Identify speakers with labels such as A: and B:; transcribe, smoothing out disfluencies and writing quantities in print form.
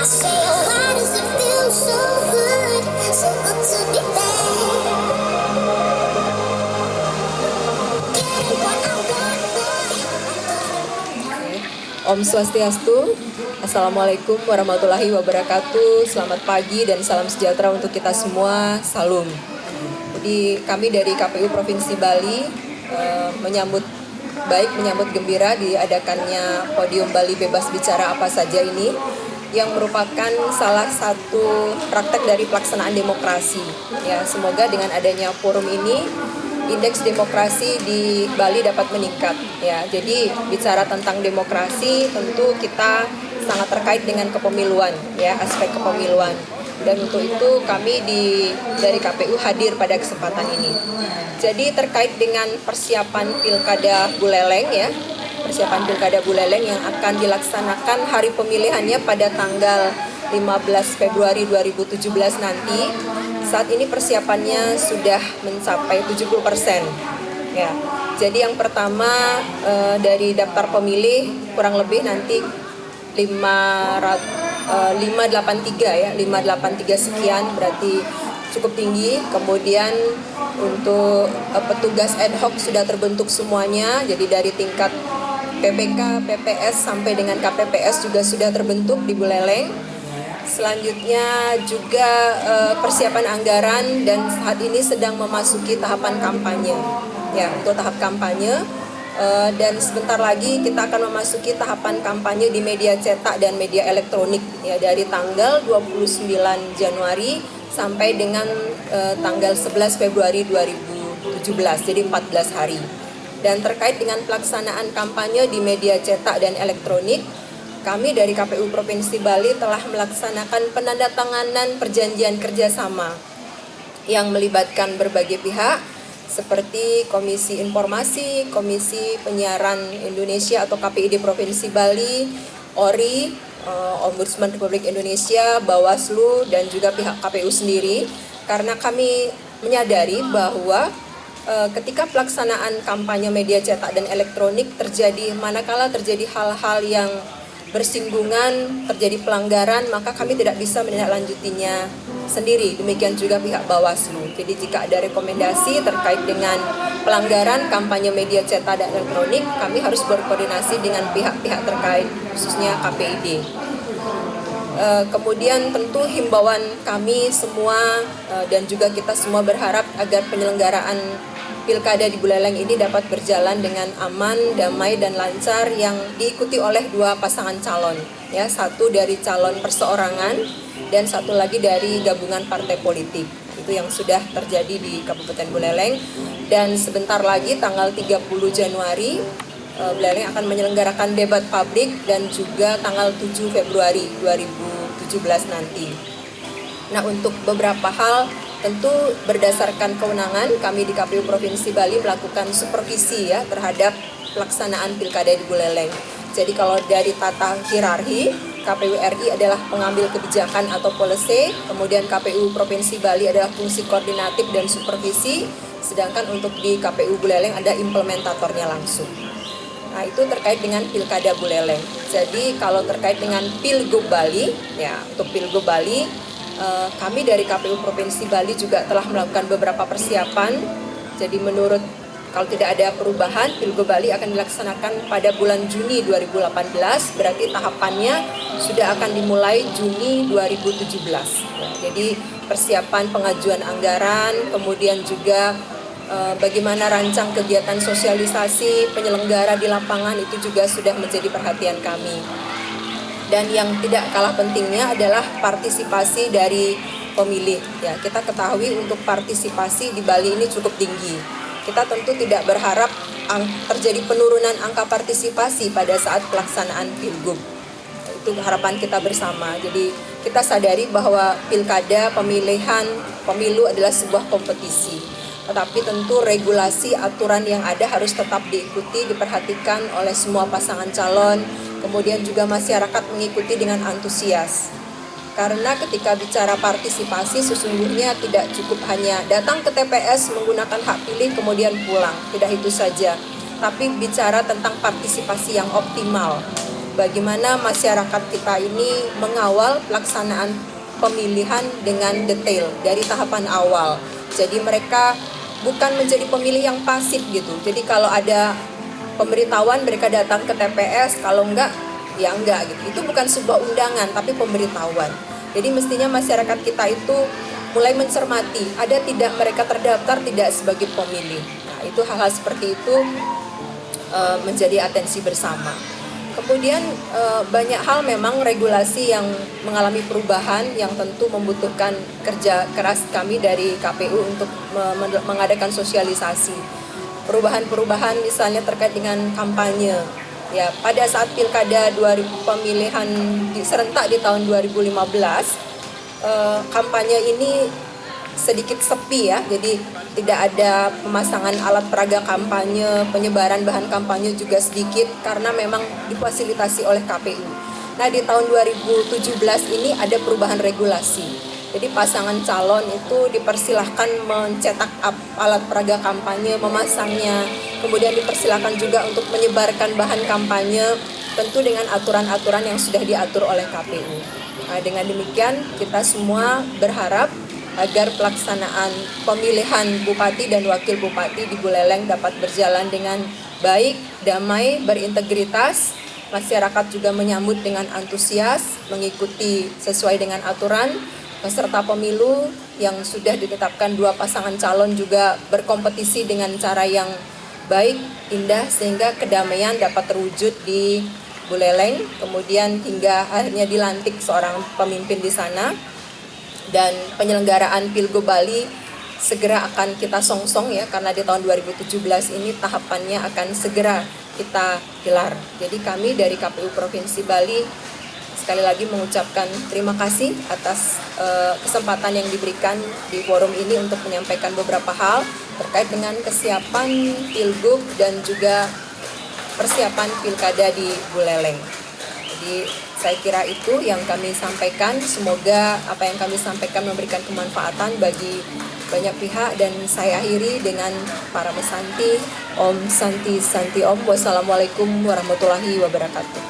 A: Om Swastiastu, Assalamualaikum warahmatullahi wabarakatuh. Selamat pagi dan salam sejahtera untuk kita semua. Salam. Jadi kami dari KPU Provinsi Bali menyambut gembira diadakannya Podium Bali Bebas Bicara Apa Saja ini, yang merupakan salah satu praktek dari pelaksanaan demokrasi. Ya, semoga dengan adanya forum ini indeks demokrasi di Bali dapat meningkat. Ya, jadi bicara tentang demokrasi tentu kita sangat terkait dengan kepemiluan, ya, aspek kepemiluan. Dan untuk itu kami dari KPU hadir pada kesempatan ini. Jadi terkait dengan persiapan Pilkada Buleleng, ya, persiapan Pilkada Buleleng yang akan dilaksanakan hari pemilihannya pada tanggal 15 Februari 2017 nanti. Saat ini persiapannya sudah mencapai 70%. Ya. Jadi yang pertama dari daftar pemilih kurang lebih nanti 583 ya, 583 sekian, berarti cukup tinggi. Kemudian untuk petugas ad hoc sudah terbentuk semuanya, jadi dari tingkat PPK, PPS sampai dengan KPPS juga sudah terbentuk di Buleleng. Selanjutnya juga persiapan anggaran, dan saat ini sedang memasuki tahapan kampanye. Ya, untuk tahap kampanye, dan sebentar lagi kita akan memasuki tahapan kampanye di media cetak dan media elektronik, ya, dari tanggal 29 Januari sampai dengan tanggal 11 Februari 2017, jadi 14 hari. Dan terkait dengan pelaksanaan kampanye di media cetak dan elektronik, kami dari KPU Provinsi Bali telah melaksanakan penandatanganan perjanjian kerjasama yang melibatkan berbagai pihak seperti Komisi Informasi, Komisi Penyiaran Indonesia atau KPID Provinsi Bali, ORI, Ombudsman Republik Indonesia, Bawaslu, dan juga pihak KPU sendiri, karena kami menyadari bahwa ketika pelaksanaan kampanye media cetak dan elektronik manakala terjadi hal-hal yang bersinggungan, terjadi pelanggaran, maka kami tidak bisa menindaklanjutinya sendiri. Demikian juga pihak Bawaslu. Jadi jika ada rekomendasi terkait dengan pelanggaran kampanye media cetak dan elektronik, kami harus berkoordinasi dengan pihak-pihak terkait, khususnya KPID. Kemudian tentu himbauan kami semua dan juga kita semua berharap agar penyelenggaraan Pilkada di Buleleng ini dapat berjalan dengan aman, damai, dan lancar, yang diikuti oleh dua pasangan calon, ya, satu dari calon perseorangan dan satu lagi dari gabungan partai politik. Itu yang sudah terjadi di Kabupaten Buleleng. Dan sebentar lagi tanggal 30 Januari Buleleng akan menyelenggarakan debat publik, dan juga tanggal 7 Februari 2017 nanti. Nah, untuk beberapa hal tentu berdasarkan kewenangan kami di KPU Provinsi Bali melakukan supervisi, ya, terhadap pelaksanaan Pilkada di Buleleng. Jadi kalau dari tata hierarki, KPU RI adalah pengambil kebijakan atau policy, kemudian KPU Provinsi Bali adalah fungsi koordinatif dan supervisi, sedangkan untuk di KPU Buleleng ada implementatornya langsung. Nah, itu terkait dengan Pilkada Buleleng. Jadi kalau terkait dengan Pilgub Bali, ya, untuk Pilgub Bali kami dari KPU Provinsi Bali juga telah melakukan beberapa persiapan. Jadi menurut, kalau tidak ada perubahan, Pilgub Bali akan dilaksanakan pada bulan Juni 2018, berarti tahapannya sudah akan dimulai Juni 2017. Jadi persiapan pengajuan anggaran, kemudian juga bagaimana rancang kegiatan sosialisasi penyelenggara di lapangan, itu juga sudah menjadi perhatian kami. Dan yang tidak kalah pentingnya adalah partisipasi dari pemilih. Ya, kita ketahui untuk partisipasi di Bali ini cukup tinggi. Kita tentu tidak berharap terjadi penurunan angka partisipasi pada saat pelaksanaan Pilgub. Itu harapan kita bersama. Jadi kita sadari bahwa pilkada, pemilu adalah sebuah kompetisi. Tetapi tentu regulasi, aturan yang ada harus tetap diikuti, diperhatikan oleh semua pasangan calon. Kemudian juga masyarakat mengikuti dengan antusias. Karena ketika bicara partisipasi, sesungguhnya tidak cukup hanya datang ke TPS menggunakan hak pilih kemudian pulang. Tidak itu saja, tapi bicara tentang partisipasi yang optimal. bagaimana masyarakat kita ini mengawal pelaksanaan pemilihan dengan detail dari tahapan awal. Jadi mereka bukan menjadi pemilih yang pasif gitu. Jadi kalau ada pemberitahuan mereka datang ke TPS, kalau enggak ya enggak gitu. Itu bukan sebuah undangan tapi pemberitahuan. Jadi mestinya masyarakat kita itu mulai mencermati, ada tidak mereka terdaftar tidak sebagai pemilih. Nah, itu hal-hal seperti itu menjadi atensi bersama. Kemudian banyak hal memang regulasi yang mengalami perubahan yang tentu membutuhkan kerja keras kami dari KPU untuk mengadakan sosialisasi. Perubahan-perubahan misalnya terkait dengan kampanye. Ya, pada saat Pilkada 2000 pemilihan serentak di tahun 2015, kampanye ini sedikit sepi ya, jadi tidak ada pemasangan alat peraga kampanye, penyebaran bahan kampanye juga sedikit karena memang difasilitasi oleh KPU. Nah di tahun 2017 ini ada perubahan regulasi, jadi pasangan calon itu dipersilahkan mencetak alat peraga kampanye, memasangnya, kemudian dipersilahkan juga untuk menyebarkan bahan kampanye, tentu dengan aturan-aturan yang sudah diatur oleh KPU. Nah, dengan demikian kita semua berharap agar pelaksanaan pemilihan bupati dan wakil bupati di Buleleng dapat berjalan dengan baik, damai, berintegritas. Masyarakat juga menyambut dengan antusias, mengikuti sesuai dengan aturan. Peserta pemilu yang sudah ditetapkan 2 pasangan calon juga berkompetisi dengan cara yang baik, indah, sehingga kedamaian dapat terwujud di Buleleng, kemudian hingga akhirnya dilantik seorang pemimpin di sana, dan penyelenggaraan Pilgub Bali segera akan kita songsong ya, karena di tahun 2017 ini tahapannya akan segera kita gelar. Jadi kami dari KPU Provinsi Bali sekali lagi mengucapkan terima kasih atas kesempatan yang diberikan di forum ini untuk menyampaikan beberapa hal terkait dengan kesiapan Pilgub dan juga persiapan pilkada di Buleleng. Jadi saya kira itu yang kami sampaikan. Semoga apa yang kami sampaikan memberikan kemanfaatan bagi banyak pihak, dan saya akhiri dengan para pesanti. Om Santi Santi Om. Wassalamualaikum warahmatullahi wabarakatuh.